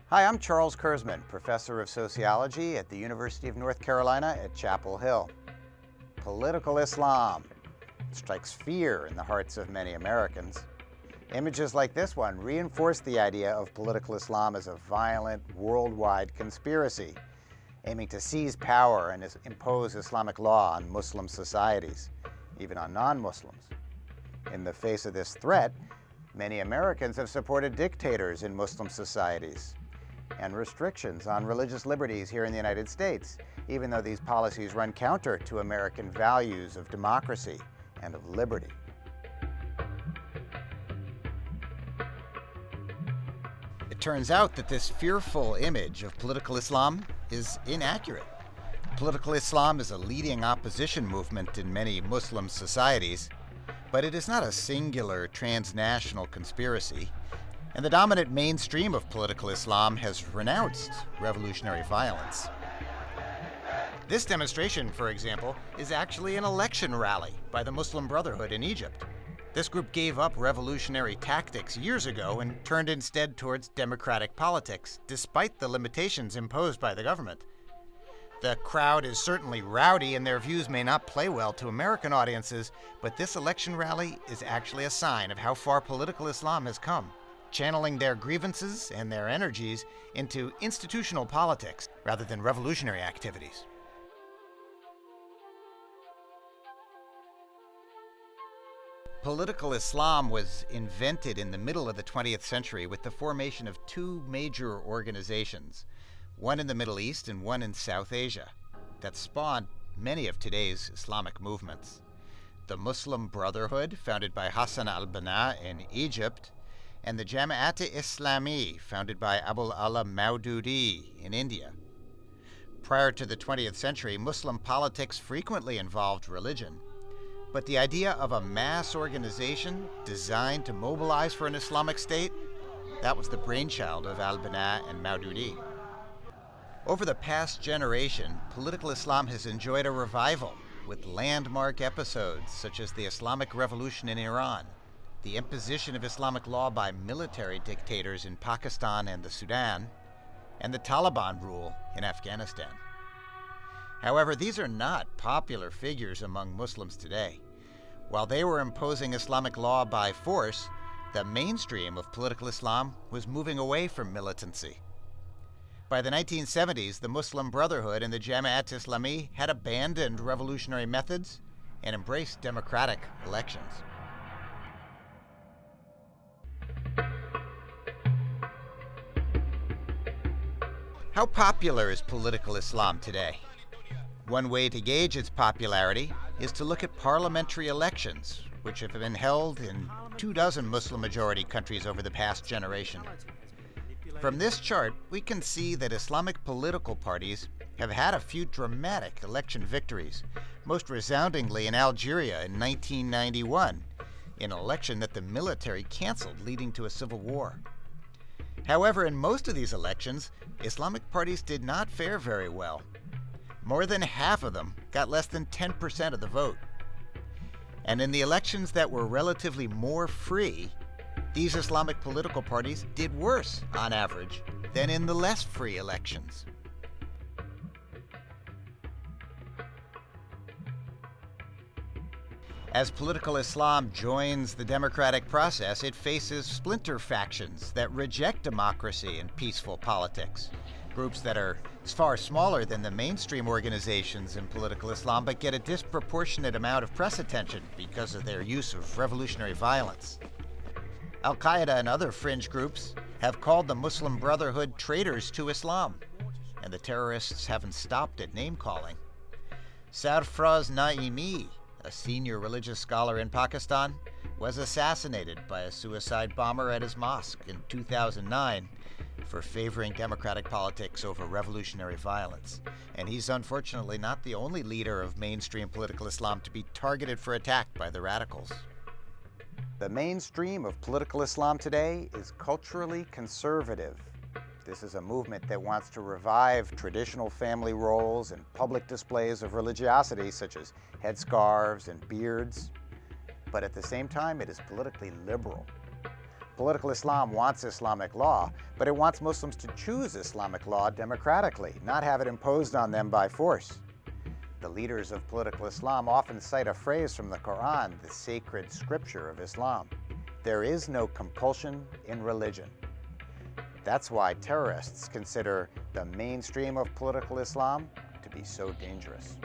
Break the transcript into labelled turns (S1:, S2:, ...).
S1: Hi, I'm Charles Kurzman, professor of sociology at the University of North Carolina at Chapel Hill. Political Islam strikes fear in the hearts of many Americans. Images like this one reinforce the idea of political Islam as a violent, worldwide conspiracy, aiming to seize power and impose Islamic law on Muslim societies, even on non-Muslims. In the face of this threat, many Americans have supported dictators in Muslim societies and restrictions on religious liberties here in the United States, even though these policies run counter to American values of democracy and of liberty. It turns out that this fearful image of political Islam is inaccurate. Political Islam is a leading opposition movement in many Muslim societies, but it is not a singular transnational conspiracy, and the dominant mainstream of political Islam has renounced revolutionary violence. This demonstration, for example, is actually an election rally by the Muslim Brotherhood in Egypt. This group gave up revolutionary tactics years ago and turned instead towards democratic politics, despite the limitations imposed by the government. The crowd is certainly rowdy and their views may not play well to American audiences, but this election rally is actually a sign of how far political Islam has come, channeling their grievances and their energies into institutional politics rather than revolutionary activities. Political Islam was invented in the middle of the 20th century with the formation of two major organizations, one in the Middle East and one in South Asia, that spawned many of today's Islamic movements. The Muslim Brotherhood, founded by Hassan al-Banna in Egypt, and the Jamaat-e-Islami, founded by Abul Ala Maududi in India. Prior to the 20th century, Muslim politics frequently involved religion, but the idea of a mass organization designed to mobilize for an Islamic state, that was the brainchild of al-Banna and Maududi. Over the past generation, political Islam has enjoyed a revival with landmark episodes such as the Islamic Revolution in Iran, the imposition of Islamic law by military dictators in Pakistan and the Sudan, and the Taliban rule in Afghanistan. However, these are not popular figures among Muslims today. While they were imposing Islamic law by force, the mainstream of political Islam was moving away from militancy. By the 1970s, the Muslim Brotherhood and the Jamaat-e-Islami had abandoned revolutionary methods and embraced democratic elections. How popular is political Islam today? One way to gauge its popularity is to look at parliamentary elections, which have been held in 24 Muslim-majority countries over the past generation. From this chart, we can see that Islamic political parties have had a few dramatic election victories, most resoundingly in Algeria in 1991, in an election that the military canceled, leading to a civil war. However, in most of these elections, Islamic parties did not fare very well. More than half of them got less than 10% of the vote. And in the elections that were relatively more free, these Islamic political parties did worse, on average, than in the less free elections. As political Islam joins the democratic process, it faces splinter factions that reject democracy and peaceful politics. Groups that are far smaller than the mainstream organizations in political Islam, but get a disproportionate amount of press attention because of their use of revolutionary violence. Al-Qaeda and other fringe groups have called the Muslim Brotherhood traitors to Islam, and the terrorists haven't stopped at name-calling. Sarfraz Naimi, a senior religious scholar in Pakistan, was assassinated by a suicide bomber at his mosque in 2009 for favoring democratic politics over revolutionary violence. And he's unfortunately not the only leader of mainstream political Islam to be targeted for attack by the radicals. The mainstream of political Islam today is culturally conservative. This is a movement that wants to revive traditional family roles and public displays of religiosity, such as headscarves and beards. But at the same time, it is politically liberal. Political Islam wants Islamic law, but it wants Muslims to choose Islamic law democratically, not have it imposed on them by force. The leaders of political Islam often cite a phrase from the Quran, the sacred scripture of Islam. There is no compulsion in religion. That's why terrorists consider the mainstream of political Islam to be so dangerous.